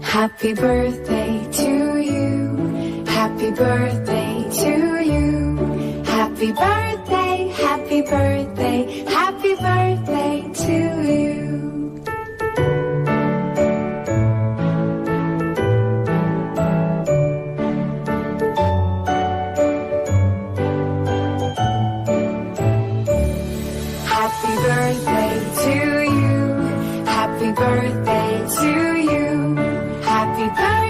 Happy birthday to you. Happy birthday to you. Happy birthday, happy birthday, happy birthday to you. Happy birthday to you. Happy birthday to you. Happy birthday.